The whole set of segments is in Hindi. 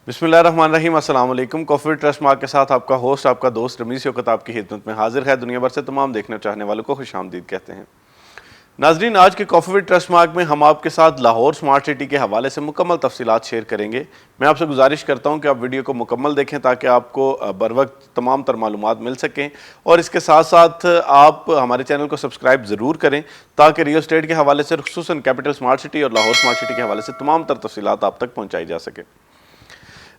बिस्मिल्लाहिर्रहमानिर्रहीम, अस्सलाम वालेकुम। कॉफी ट्रस्ट मार्क के साथ आपका होस्ट, आपका दोस्त रमीज़ शौकत आपकी खिदमत में हाजिर है। दुनिया भर से तमाम देखने चाहने वालों को खुशामदीद कहते हैं। नाजरीन, आज के कॉफी ट्रस्ट मार्क में हम आपके साथ लाहौर स्मार्ट सिटी के हवाले से मुकम्मल तफसीलात शेयर करेंगे। मैं आपसे गुजारिश करता हूं कि आप वीडियो को मुकम्मल देखें ताकि आपको बर वक्त तमाम तर मालूमात मिल सकें, और इसके साथ साथ आप हमारे चैनल को सब्सक्राइब ज़रूर करें ताकि रियल एस्टेट के हवाले से, खुसूसन कैपिटल स्मार्ट सिटी और लाहौर स्मार्ट सिटी के हवाले से तमाम तर तफसीलात आप तक पहुँचाई जा सके।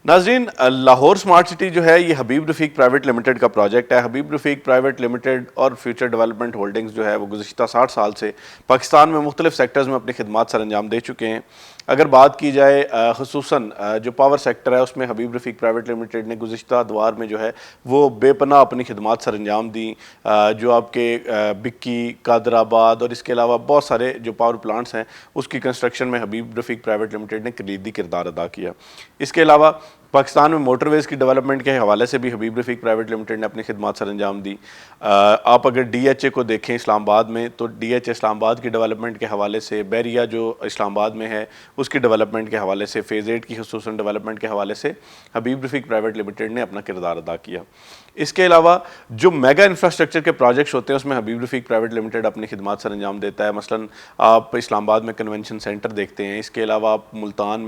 नाजरीन, लाहौर स्मार्ट सिटी जो है ये हबीब रफ़ीक प्राइवेट लिमिटेड का प्रोजेक्ट है। हबीब रफ़ीक प्राइवेट लिमिटेड और फ्यूचर डेवलपमेंट होल्डिंग्स जो है वो गुज़िश्ता 60 साल से पाकिस्तान में मुख्तलिफ सेक्टर्स में अपनी खिदमात सर अंजाम दे चुके हैं। अगर बात की जाए खुसूसन जो पावर सेक्टर है उसमें हबीब रफ़ीक प्राइवेट लिमिटेड ने गुज़िश्ता अदवार में जो है वो बेपनाह अपनी खिदमात सर अंजाम दी। जो आपके बिक्की, कादराबाद और इसके अलावा बहुत सारे जो पावर प्लांट्स हैं उसकी कंस्ट्रक्शन में हबीब रफ़ीक प्राइवेट लिमिटेड ने कलीदी किरदार अदा किया। इसके अलावा पाकिस्तान में मोटरवेज़ की डेवलपमेंट के हवाले से भी हबीब रफ़ीक प्राइवेट लिमिटेड ने अपनी खिदमात सर अंजाम दी। आप अगर DHA को देखें इस्लामाबाद में, तो DHA इस्लामाबाद की डेवलपमेंट के हवाले से, बैरिया जो इस्लामाबाद में है उसकी डेवलपमेंट के हवाले से, फ़ेज़ 8 की खुसूसन डेवलपमेंट के हवाले से हबीब रफ़ीक प्राइवेट लिमिटेड ने अपना किरदार अदा किया। इसके अलावा जो मेगा इंफ्रास्ट्रक्चर के प्रोजेक्ट्स होते हैं उसमें हबीब रफ़ीक प्राइवेट लिमिटेड अपनी खिदमात सर अंजाम देता है। मसलन आप इस्लामाबाद में कन्वेंशन सेंटर देखते हैं, इसके अलावा आप मुल्तान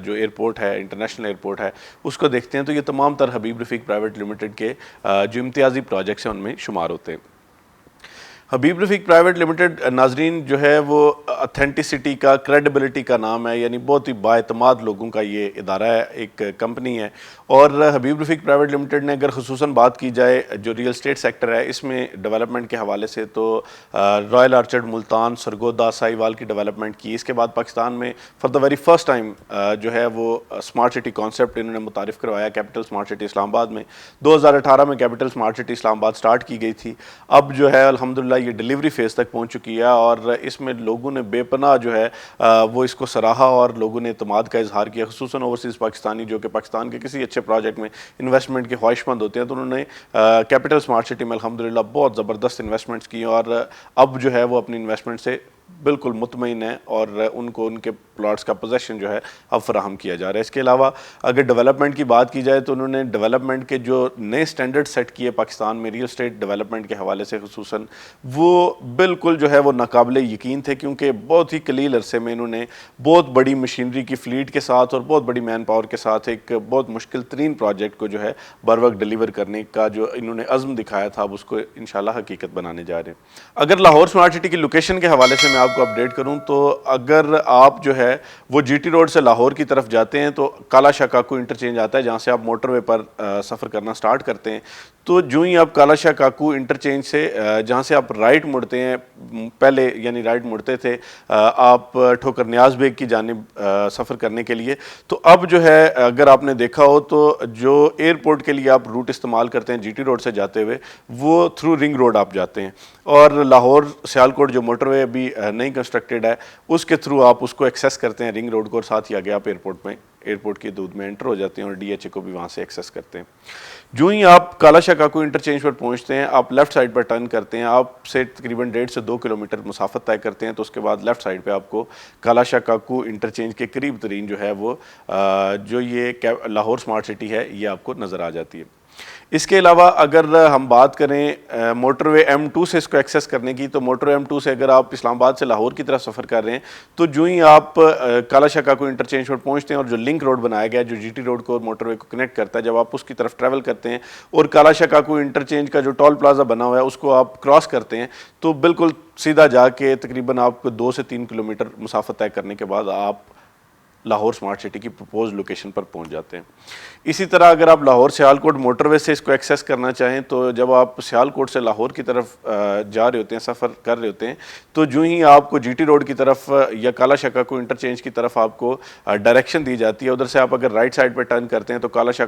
जो एयरपोर्ट है, इंटरनेशनल एयरपोर्ट है, उसको देखते हैं, तो ये तमाम तर हबीब रफ़ीक प्राइवेट लिमिटेड के जो इम्तियाज़ी प्रोजेक्ट्स हैं उनमें शुमार होते हैं। हबीब रफ़ीक प्राइवेट लिमिटेड नाजरीन जो है वो ऑथेंटिसिटी का, क्रेडिबिलिटी का नाम है, यानी बहुत ही बाएतमाद लोगों का ये इदारा है, एक कंपनी है। और हबीब रफ़ीक प्राइवेट लिमिटेड ने अगर खुसूसन बात की जाए जो रियल एस्टेट सेक्टर है इसमें डेवलपमेंट के हवाले से, तो रॉयल आर्चर्ड मुल्तान, सरगोदा, साहिवाल की डेवलपमेंट की। इसके बाद पाकिस्तान में for the very first time जो है वो स्मार्ट सिटी कॉन्सेप्ट इन्होंने मुतारिफ़ करवाया कैपिटल स्मार्ट सिटी इस्लामाबाद में। 2018 में capital smart city Islamabad start की गई थी। अब जो है अल्हम्दुलिल्लाह ये डिलीवरी फेज़ तक पहुंच चुकी है और इसमें लोगों ने बेपनाह जो है वो इसको सराहा और लोगों ने एतमाद का इजहार किया। खुसूसन ओवरसीज़ पाकिस्तानी जो कि पाकिस्तान के किसी अच्छे प्रोजेक्ट में इन्वेस्टमेंट के ख्वाहिशमंद होते हैं, तो उन्होंने कैपिटल स्मार्ट सिटी में अल्हम्दुलिल्लाह बहुत ज़बरदस्त इन्वेस्टमेंट्स की और अब जो है वो अपनी इन्वेस्टमेंट से बिल्कुल मुतमईन है और उनको उनके प्लॉट्स का पोजेसन जो है अब फराहम किया जा रहा है। इसके अलावा अगर डेवलपमेंट की बात की जाए तो उन्होंने डेवलपमेंट के जो नए स्टैंडर्ड सेट किए पाकिस्तान में रियल एस्टेट डेवलपमेंट के हवाले से, खुसूसन वो बिल्कुल जो है वो नाकाबिले यकीन थे, क्योंकि बहुत ही कलील अरसे में इन्होंने बहुत बड़ी मशीनरी की फ्लीट के साथ और बहुत बड़ी मैन पावर के साथ एक बहुत मुश्किल तरीन प्रोजेक्ट को जो है बर वक्त डिलीवर करने का जो इन्होंने अज़्म दिखाया था, अब उसको इंशाल्लाह हकीकत बनाने जा रहे हैं। अगर लाहौर स्मार्ट सिटी की लोकेशन के हवाले से मैं आपको अपडेट करूं तो अगर आप जो है वो GT रोड से लाहौर की तरफ जाते हैं तो काला शाह काकू इंटरचेंज आता है, जहां से आप मोटरवे पर सफ़र करना स्टार्ट करते हैं। तो जो ही आप काला शाह काकू इंटरचेंज से जहां से आप राइट मुड़ते हैं, पहले यानी राइट मुड़ते थे आप ठोकर नियाज बेग की जानिब सफ़र करने के लिए, तो अब जो है अगर आपने देखा हो तो जो एयरपोर्ट के लिए आप रूट इस्तेमाल करते हैं GT रोड से जाते हुए, वो थ्रू रिंग रोड आप जाते हैं और लाहौर सियालकोट जो मोटरवे अभी नई कंस्ट्रक्टेड है उसके थ्रू आप उसको एक्सेस करते हैं रिंग रोड को, और साथ ही आगे आप एयरपोर्ट की दूध में एंटर हो जाते हैं और DHA को भी वहाँ से एक्सेस करते हैं। जो ही आप काला शाह काकू इंटरचेंज पर पहुँचते हैं, आप लेफ़्ट साइड पर टर्न करते हैं, आप से तकरीबन 1.5 से 2 किलोमीटर मुसाफत तय करते हैं, तो उसके बाद लेफ़्ट साइड पे आपको काला शाह काकू इंटरचेंज के करीब तरीन जो है वो जो ये लाहौर स्मार्ट सिटी है ये आपको नज़र आ जाती है। इसके अलावा अगर हम बात करें मोटरवे M2 से इसको एक्सेस करने की, तो मोटरवे M2 से अगर आप इस्लामाबाद से लाहौर की तरफ सफ़र कर रहे हैं तो जो ही आप काला शाह काकू इंटरचेंज पर पहुंचते हैं और जो लिंक रोड बनाया गया है जो GT रोड को और मोटरवे को कनेक्ट करता है, जब आप उसकी तरफ ट्रैवल करते हैं और काला शाह काकू इंटरचेंज का जो टोल प्लाजा बना हुआ है उसको आप क्रॉस करते हैं, तो बिल्कुल सीधा जाके तकरीबन आपको 2 से 3 किलोमीटर मुसाफत तय करने के बाद आप लाहौर स्मार्ट सिटी की प्रपोज लोकेशन पर पहुंच जाते हैं। इसी तरह अगर आप लाहौर सियालकोट मोटरवे से इसको एक्सेस करना चाहें, तो जब आप सियालकोट से लाहौर की तरफ जा रहे होते हैं, सफ़र कर रहे होते हैं, तो जो ही आपको GT रोड की तरफ या काला शाह काकू इंटरचेंज की तरफ आपको डायरेक्शन दी जाती है, उधर से आप अगर राइट साइड पर टर्न करते हैं तो काला शाह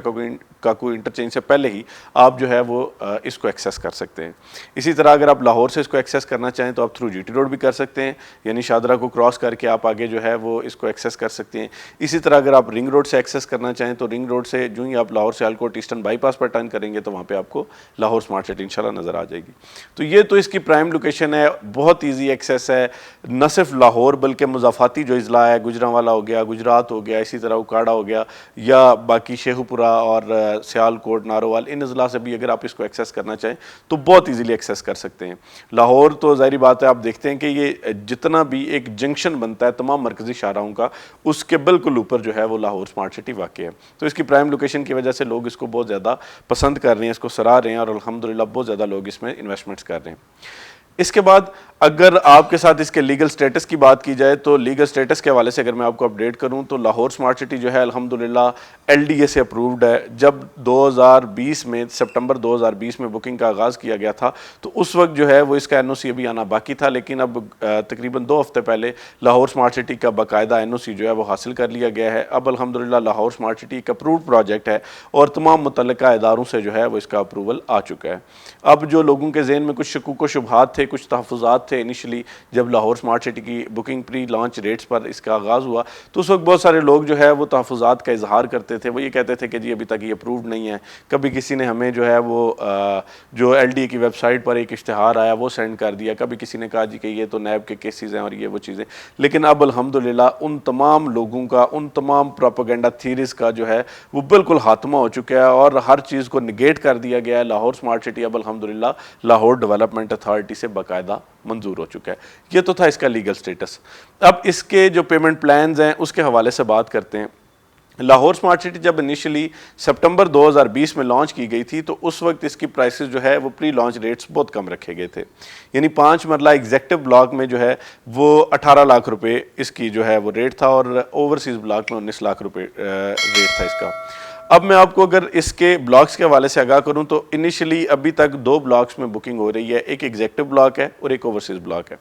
काकू इंटरचेंज से पहले ही आप जो है वो इसको एक्सेस कर सकते हैं। इसी तरह अगर आप लाहौर से इसको एक्सेस करना चाहें तो आप थ्रू GT रोड भी कर सकते हैं, यानी शादरा को क्रॉस करके आप आगे जो है वो इसको एक्सेस कर सकते हैं। इसी तरह अगर आप रिंग रोड से एक्सेस करना चाहें तो रिंग रोड से जो ही आप लाहौर सियालकोट ईस्टर्न बाईपास पर टर्न करेंगे तो वहाँ पे आपको लाहौर स्मार्ट सिटी इंशाल्लाह नज़र आ जाएगी। तो ये तो इसकी प्राइम लोकेशन है, बहुत ईजी एक्सेस है। न सिर्फ लाहौर बल्कि मुज़ाफ़ाती जो अज़ला है, गुजरांवाला हो गया, गुजरात हो गया, इसी तरह उकाड़ा हो गया, या बाकी शेखुपुरा और सियालकोट नारोवाल, इन अज़ला से भी अगर आप इसको एक्सेस करना चाहें तो बहुत ईजीली एक्सेस कर सकते हैं। लाहौर तो ज़ाहिर बात है, आप देखते हैं कि ये जितना भी एक जंक्शन बनता है तमाम मरकज़ी शाहराहों का, उसके बिल्कुल ऊपर जो है वो लाहौर स्मार्ट सिटी वाक़ है। तो इसकी प्राइम लोकेशन की वजह से लोग इसको बहुत ज़्यादा पसंद कर रहे हैं, इसको सराह रहे हैं और अल्हम्दुलिल्लाह बहुत ज़्यादा लोग इसमें इन्वेस्टमेंट्स कर रहे हैं। इसके बाद अगर आपके साथ इसके लीगल स्टेटस की बात की जाए तो लीगल स्टेटस के हवाले से अगर मैं आपको अपडेट करूं तो लाहौर स्मार्ट सिटी जो है अल्हम्दुलिल्लाह एलडीए से अप्रूव्ड है। जब 2020 में सितंबर 2020 में बुकिंग का आगाज़ किया गया था तो उस वक्त जो है वो इसका एनओसी अभी आना बाकी था, लेकिन अब तकरीबन 2 हफ्ते पहले लाहौर स्मार्ट सिटी का बाकायदा एनओसी जो है वो हासिल कर लिया गया है। अब अल्हम्दुलिल्लाह लाहौर स्मार्ट सिटी एक अप्रूव्ड प्रोजेक्ट है और तमाम मुतल्लिका इदारों से जो है वो इसका अप्रूवल आ चुका है। अब जो लोगों के जहन में कुछ शकूक व शुबहात थे, कुछ तहफ़्फ़ुज़ात थे इनिशियली जब लाहौर स्मार्ट सिटी की बुकिंग प्री लॉन्च रेट्स पर इसका आगाज़ हुआ तो उस वक्त बहुत सारे लोग जो है वो तहफ़्फ़ुज़ात का इजहार करते थे। वो ये कहते थे कि जी अभी तक ये अप्रूव्ड नहीं है। कभी किसी ने हमें जो है वो जो एलडीए की वेबसाइट पर एक इश्तिहार आया वो सेंड कर दिया, कभी किसी ने कहा जी कि ये तो नैब के केसेस हैं और ये वो चीज़ें। लेकिन अब अल्हम्दुलिल्लाह उन तमाम लोगों का, उन तमाम प्रोपेगेंडा थीरीज़ का जो है वो बिल्कुल खात्मा हो चुका है और हर चीज़ को निगेट कर दिया गया है। लाहौर स्मार्ट सिटी अब अल्हम्दुलिल्लाह लाहौर डेवलपमेंट अथॉरिटी से बाकायदा मंजूर हो चुका है। ये तो था इसका लीगल स्टेटस। अब इसके जो पेमेंट प्लान्स हैं उसके हवाले से बात करते हैं। लाहौर स्मार्ट सिटी जब इनिशियली सितंबर 2020 में लॉन्च की गई थी तो उस वक्त इसकी प्राइसेस जो है वो प्री लॉन्च रेट्स बहुत कम रखे गए थे। यानी 5 मरला एग्जेक्टिव ब्लॉक में जो है वो 18 लाख रुपए इसकी जो है वो रेट था और ओवरसीज़ ब्लॉक में 19 लाख रुपए रेट था इसका। अब मैं आपको अगर इसके ब्लॉक्स के हवाले से आगाह करूं तो इनिशियली अभी तक 2 ब्लॉक्स में बुकिंग हो रही है, एक एग्जेक्टिव ब्लॉक है और एक ओवरसीज़ ब्लॉक है।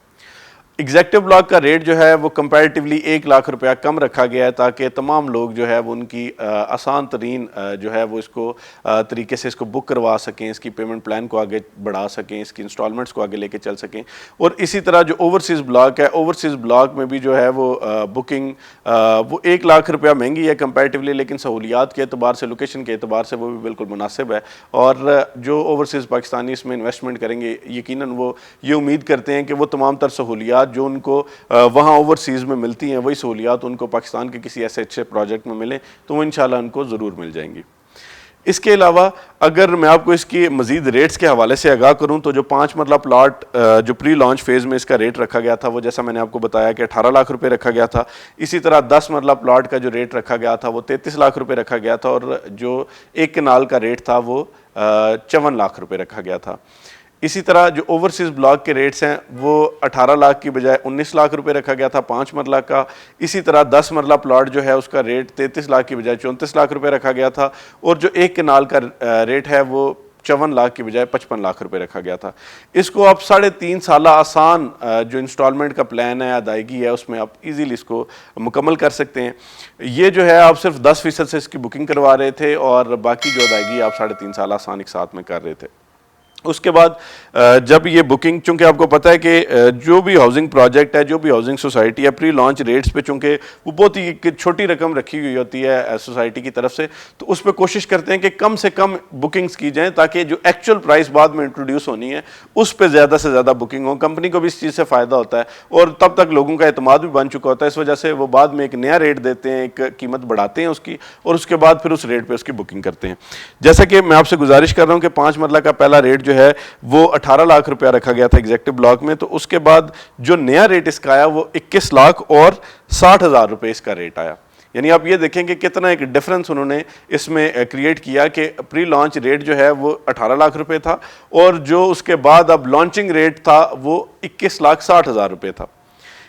एग्जेक्टिव ब्लॉक का रेट जो है वो कंपैरेटिवली 1 लाख रुपया कम रखा गया है ताकि तमाम लोग जो है वो उनकी आसान तरीन जो है वो इसको तरीके से इसको बुक करवा सकें, इसकी पेमेंट प्लान को आगे बढ़ा सकें, इसकी इंस्टॉलमेंट्स को आगे लेके चल सकें। और इसी तरह जो ओवरसीज़ ब्लॉक है, ओवरसीज़ ब्लॉक में भी जो है वो बुकिंग वो 1 लाख रुपया महंगी है कंपैरेटिवली, लेकिन सहूलियात के अतबार से, लोकेशन के अतबार से वो भी बिल्कुल मुनासिब है। और जो ओवरसीज़ पाकिस्तानी इसमें इन्वेस्टमेंट करेंगे यकीनन वो ये उम्मीद करते हैं कि वो तमाम तर सहूलियात जो उनको वहाँ ओवरसीज़ में मिलती हैं वही सहूलियात उनको पाकिस्तान के किसी ऐसे अच्छे प्रोजेक्ट में मिले तो वो इंशाल्लाह उनको ज़रूर मिल जाएंगी। इसके अलावा अगर मैं आपको इसकी मज़ीद रेट्स के हवाले से आगाह करूं तो जो 5 मरला प्लाट जो प्री लॉन्च फेज़ में इसका रेट रखा गया था वो जैसा मैंने आपको बताया कि 18 लाख रुपए रखा गया था। इसी तरह 10 मरला प्लाट का जो रेट रखा गया था वो 33 लाख रुपए रखा गया था और जो 1 कनाल का रेट था वो 54 लाख रुपए रखा गया था। इसी तरह जो ओवरसीज़ ब्लॉक के रेट्स हैं वो 18 लाख की बजाय 19 लाख रुपए रखा गया था 5 मरला का। इसी तरह 10 मरला प्लॉट जो है उसका रेट 33 लाख की बजाय 34 लाख रुपए रखा गया था और जो 1 कनाल का रेट है वो 54 लाख की बजाय 55 लाख रुपए रखा गया था। इसको आप 3.5 साल आसान जो इंस्टॉलमेंट का प्लान है, अदायगी है, उसमें आप इजीली इसको मुकम्मल कर सकते हैं। ये जो है आप सिर्फ 10% से इसकी बुकिंग करवा रहे थे और बाकी जो अदायगी आप 3.5 साल आसान एक साथ में कर रहे थे। उसके बाद जब ये बुकिंग, चूंकि आपको पता है कि जो भी हाउसिंग प्रोजेक्ट है, जो भी हाउसिंग सोसाइटी है, प्री लॉन्च रेट्स पे चूंकि वो बहुत ही छोटी रकम रखी हुई होती है सोसाइटी की तरफ से, तो उस पर कोशिश करते हैं कि कम से कम बुकिंग्स की जाएं ताकि जो एक्चुअल प्राइस बाद में इंट्रोड्यूस होनी है उस पर ज़्यादा से ज़्यादा बुकिंग हो। कंपनी को भी इस चीज़ से फ़ायदा होता है और तब तक लोगों का एतमाद भी बन चुका होता है। इस वजह से वो बाद में एक नया रेट देते हैं, एक कीमत बढ़ाते हैं उसकी और उसके बाद फिर उस रेट पर उसकी बुकिंग करते हैं। जैसा कि मैं आपसे गुजारिश कर रहा हूँ कि 5 मरला का पहला रेट जो है वो 18 लाख रुपया रखा गया था एग्जेक्टिव ब्लॉक में, तो उसके बाद जो नया रेट इसका आया वो 21 लाख और 60,000 रुपये इसका रेट आया। यानी आप ये देखें कि कितना एक डिफरेंस उन्होंने इसमें क्रिएट किया कि प्री लॉन्च रेट जो है वो 18 लाख रुपए था और जो उसके बाद अब लॉन्चिंग रेट था वो 21,60,000 रुपये था।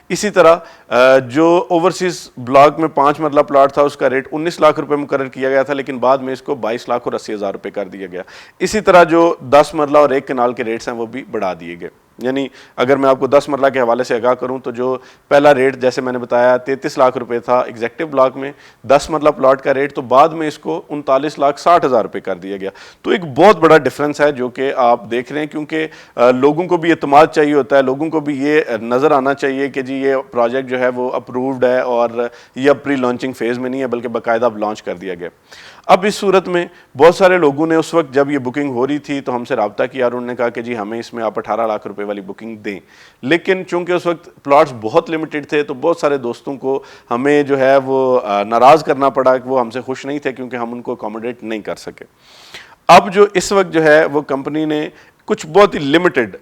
इसी तरह जो ओवरसीज़ ब्लॉक में 5 मरला प्लॉट था उसका रेट 19 लाख रुपए मुकर्रर किया गया था, लेकिन बाद में इसको 22 लाख और 80,000 रुपये कर दिया गया। इसी तरह जो 10 मरला और 1 कनाल के रेट्स हैं वो भी बढ़ा दिए गए। यानी अगर मैं आपको 10 मरला के हवाले से आगाह करूं तो जो पहला रेट जैसे मैंने बताया 33 लाख रुपए था एग्जेक्टिव ब्लॉक में 10 मरला प्लॉट का रेट, तो बाद में इसको 39,60,000 रुपए कर दिया गया। तो एक बहुत बड़ा डिफरेंस है जो कि आप देख रहे हैं, क्योंकि लोगों को भी एतमाद चाहिए होता है, लोगों को भी ये नज़र आना चाहिए कि जी ये प्रोजेक्ट जो है वो अप्रूव्ड है और ये अब प्री लॉन्चिंग फेज़ में नहीं है बल्कि बाकायदा अब लॉन्च कर दिया गया। अब इस सूरत में बहुत सारे लोगों ने उस वक्त जब ये बुकिंग हो रही थी तो हमसे रब्ता किया और उन्होंने कहा कि जी हमें इसमें आप 18 लाख रुपए वाली बुकिंग दें, लेकिन चूंकि उस वक्त प्लॉट्स बहुत लिमिटेड थे तो बहुत सारे दोस्तों को हमें जो है वो नाराज़ करना पड़ा, वो हमसे खुश नहीं थे क्योंकि हम उनको अकोमोडेट नहीं कर सके। अब जो इस वक्त जो है वो कंपनी ने कुछ बहुत ही लिमिटेड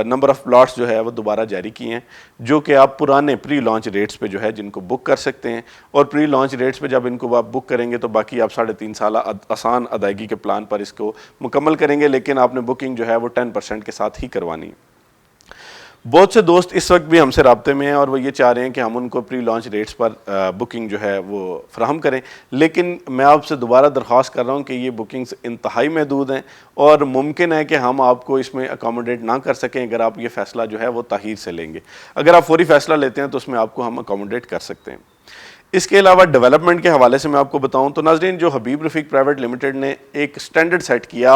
नंबर ऑफ प्लॉट्स जो है वो दोबारा जारी किए हैं, जो कि आप पुराने प्री लॉन्च रेट्स पे जो है जिनको बुक कर सकते हैं, और प्री लॉन्च रेट्स पे जब इनको आप बुक करेंगे तो बाकी आप 3.5 साल आसान अदायगी के प्लान पर इसको मुकम्मल करेंगे, लेकिन आपने बुकिंग जो है वो 10% के साथ ही करवानी है। बहुत से दोस्त इस वक्त भी हमसे राब्ते में हैं और वो ये चाह रहे हैं कि हम उनको प्री लॉन्च रेट्स पर बुकिंग जो है वो फ्राहम करें, लेकिन मैं आपसे दोबारा दरख्वास्त कर रहा हूँ कि ये बुकिंग्स इंतहाई महदूद हैं और मुमकिन है कि हम आपको इसमें अकोमोडेट ना कर सकें अगर आप ये फ़ैसला जो है वो ताख़ीर से लेंगे। अगर आप फौरी फ़ैसला लेते हैं तो उसमें आपको हम अकोमोडेट कर सकते हैं। इसके अलावा डेवलपमेंट के हवाले से मैं आपको बताऊं तो नाज़रीन, जो हबीब रफ़ीक प्राइवेट लिमिटेड ने एक स्टैंडर्ड सेट किया,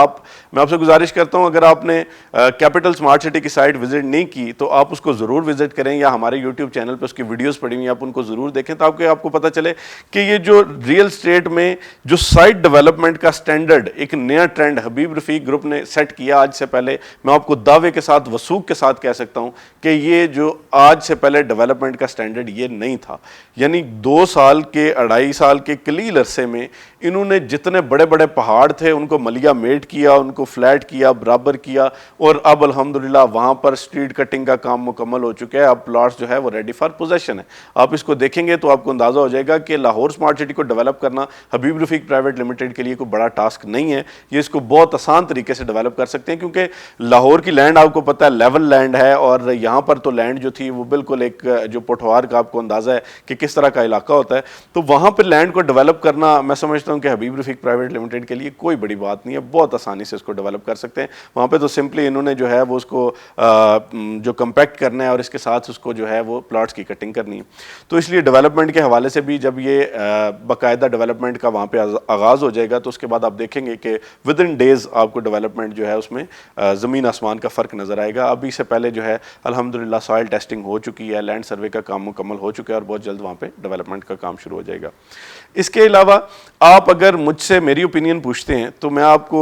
मैं आपसे गुजारिश करता हूं अगर आपने कैपिटल स्मार्ट सिटी की साइट विजिट नहीं की तो आप उसको ज़रूर विजिट करें, या हमारे यूट्यूब चैनल पर उसकी वीडियोस पड़ी हुई आप उनको ज़रूर देखें ताकि आपको पता चले कि ये जो रियल स्टेट में जो साइट डेवलपमेंट का स्टैंडर्ड एक नया ट्रेंड हबीब रफ़ीक ग्रुप ने सेट किया आज से पहले, मैं आपको दावे के साथ वसूख के साथ कह सकता हूँ कि ये जो आज से पहले डेवलपमेंट का स्टैंडर्ड ये नहीं था। यानी 2 साल के 2.5 साल के कलील अरसे में इन्होंने जितने बड़े बड़े पहाड़ थे उनको मलिया मेट किया, उनको फ्लैट किया, बराबर किया, और अब अल्हम्दुलिल्लाह वहाँ पर स्ट्रीट कटिंग का काम मुकम्मल हो चुका है। अब प्लॉट्स जो है वो रेडी फॉर पोजेशन है। आप इसको देखेंगे तो आपको अंदाज़ा हो जाएगा कि लाहौर स्मार्ट सिटी को डेवलप करना हबीब रफ़ीक प्राइवेट लिमिटेड के लिए कोई बड़ा टास्क नहीं है। ये इसको बहुत आसान तरीके से डेवलप कर सकते हैं क्योंकि लाहौर की लैंड आपको पता है लेवल लैंड है, और यहाँ पर तो लैंड जो थी वो बिल्कुल एक जो पोठवार का आपको अंदाज़ा है कि किस तरह का इलाका होता है, तो वहाँ पर लैंड को डेवलप करना मैं समझता हूँ कि हबीब रफ़ीक प्राइवेट लिमिटेड के लिए कोई बड़ी बात नहीं है, बहुत आसानी से इसको डेवलप कर सकते हैं। वहाँ पे तो सिंपली इन्होंने जो है वो उसको जो कम्पैक्ट करना है और इसके साथ उसको जो है वो प्लॉट्स की कटिंग करनी है। तो इसलिए डेवलपमेंट के हवाले से भी जब ये बाकायदा डेवलपमेंट का वहाँ पे आगाज़ हो जाएगा तो उसके बाद आप देखेंगे कि विद इन डेज़ आपको डेवलपमेंट जो है उसमें ज़मीन आसमान का फ़र्क नज़र आएगा। अभी से पहले जो है अल्हम्दुलिल्लाह सॉइल टेस्टिंग हो चुकी है, लैंड सर्वे का काम मुकम्मल हो चुका है और बहुत जल्द वहाँ पे डेवलपमेंट का काम शुरू हो जाएगा। इसके अलावा आप अगर मुझसे मेरी ओपिनियन पूछते हैं तो मैं आपको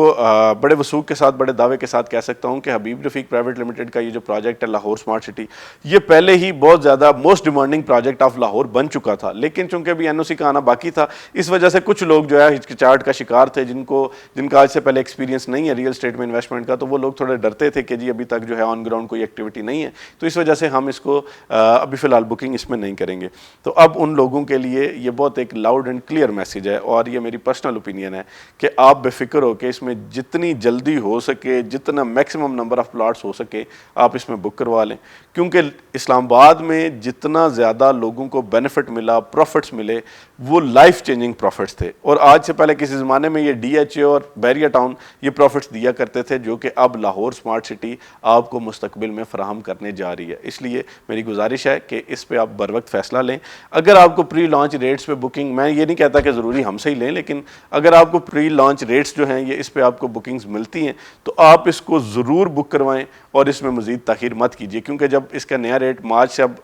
बड़े वसूख के साथ, बड़े दावे के साथ कह सकता हूं कि हबीब रफ़ीक प्राइवेट लिमिटेड का ये जो प्रोजेक्ट है लाहौर स्मार्ट सिटी, ये पहले ही बहुत ज़्यादा most demanding project of Lahore बन चुका था, लेकिन चूंकि अभी एनओसी का आना बाकी था इस वजह से कुछ लोग जो है हिचकिचाहट का शिकार थे, जिनका आज से पहले एक्सपीरियंस नहीं है रियल स्टेट में इन्वेस्टमेंट का, तो वो लोग थोड़े डरते थे कि जी अभी तक जो है ऑन ग्राउंड कोई एक्टिविटी नहीं है, तो इस वजह से हम इसको अभी फ़िलहाल बुकिंग इसमें नहीं करेंगे। तो अब उन लोगों के लिए ये बहुत एक लाउड एंड क्लियर मैसेज है और ये मेरी पर्सनल ओपिनियन है कि आप बेफिक्र हो कि इसमें जितनी जल्दी हो सके, जितना मैक्सिमम नंबर ऑफ प्लॉट्स हो सके आप इसमें बुक करवा लें, क्योंकि इस्लामाबाद में जितना ज़्यादा लोगों को बेनिफिट मिला, प्रॉफिट्स मिले, वो लाइफ चेंजिंग प्रॉफिट्स थे। और आज से पहले किसी ज़माने में ये DHA और बैरिया टाउन ये प्रॉफिट्स दिया करते थे जो कि अब लाहौर स्मार्ट सिटी आपको मुस्तकबिल में फ़राहम करने जा रही है। इसलिए मेरी गुजारिश है कि इस पर आप बर वक्त फ़ैसला लें। अगर आपको प्री लॉन्च रेट्स पे बुकिंग, मैं ये नहीं कहता कि ज़रूरी हमसे ही लें, लेकिन अगर आपको प्री लॉन्च रेट्स जो हैं ये इस पे आपको बुकिंग्स मिलती हैं तो आप इसको ज़रूर बुक करवाएं और इसमें मज़ीद ताख़ीर मत कीजिए, क्योंकि जब इसका नया रेट मार्च से अब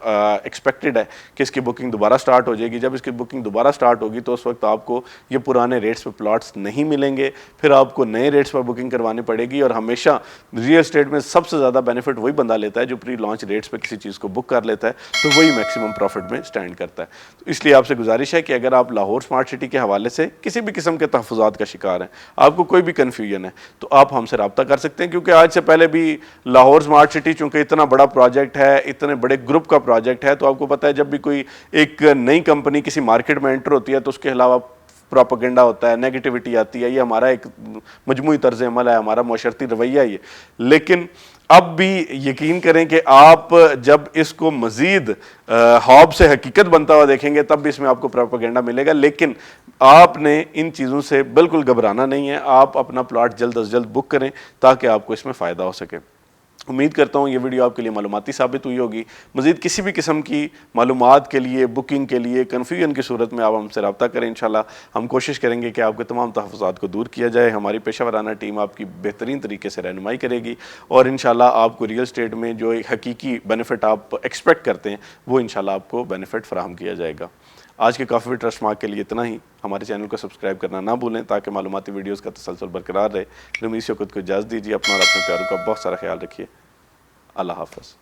एक्सपेक्टेड है कि इसकी बुकिंग दोबारा स्टार्ट हो जाएगी। जब इसकी बुकिंग दोबारा स्टार्ट होगी तो उस वक्त आपको ये पुराने रेट्स पर प्लॉट्स नहीं मिलेंगे, फिर आपको नए रेट्स पर बुकिंग करवानी पड़ेगी। और हमेशा रियल एस्टेट में सबसे ज़्यादा बेनिफिट वही बंदा लेता है जो प्री लॉन्च रेट्स पर किसी चीज़ को बुक कर लेता है, तो वही मैक्सिमम प्रॉफिट में स्टैंड करता है। तो इसलिए आपसे गुजारिश है कि अगर आप लाहौर स्मार्ट सिटी के हवाले से किसी भी किस्म के तहफ़्फ़ुज़ात का शिकार हैं, आपको कोई भी कन्फ्यूजन है, तो आप हमसे रब्ता कर सकते हैं, क्योंकि आज से पहले भी लाहौर स्मार्ट सिटी चूँकि इतना बड़ा प्रोजेक्ट है, इतने बड़े ग्रुप का प्रोजेक्ट है, तो आपको पता है जब भी कोई एक नई कंपनी किसी मार्केट में एंटर होती है तो उसके अलावा प्रोपेगेंडा होता है, नेगेटिविटी आती है, ये हमारा एक मजमूई तर्ज अमल है, हमारा मुशर्रती रवैया है ये। लेकिन अब भी यकीन करें कि आप जब इसको मज़ीद हॉब से हकीकत बनता हुआ देखेंगे तब भी इसमें आपको प्रोपेगेंडा मिलेगा, लेकिन आपने इन चीज़ों से बिल्कुल घबराना नहीं है। आप अपना प्लॉट जल्द अज जल्द बुक करें ताकि आपको इसमें फ़ायदा हो सके। उम्मीद करता हूँ ये वीडियो आपके लिए मालूमाती साबित हुई होगी। मज़ीद किसी भी किस्म की मालूमात के लिए, बुकिंग के लिए, कन्फ्यूजन की सूरत में आप हमसे रब्ता करें। इंशाल्लाह हम कोशिश करेंगे कि आपके तमाम तहफ़्फ़ुज़ात को दूर किया जाए। हमारी पेशा वराना टीम आपकी बेहतरीन तरीके से रहनुमाई करेगी और इंशाल्लाह आपको रियल स्टेट में जो एक हकीकी बेनिफिट आप एक्सपेक्ट करते हैं वो इंशाल्लाह आपको बेनिफिट फ़राहम किया जाएगा। आज के कॉफ़ी विद ट्रस्ट मार्क के लिए इतना ही। हमारे चैनल को सब्सक्राइब करना ना भूलें ताकि मालूमाती वीडियोज़ का तसलसल बरकरार रहे। रमीज़ शौकत को इजाज़त दीजिए। अपना और अपने प्यारों का बहुत सारा ख्याल रखिए। अल्लाह हाफ़िज़।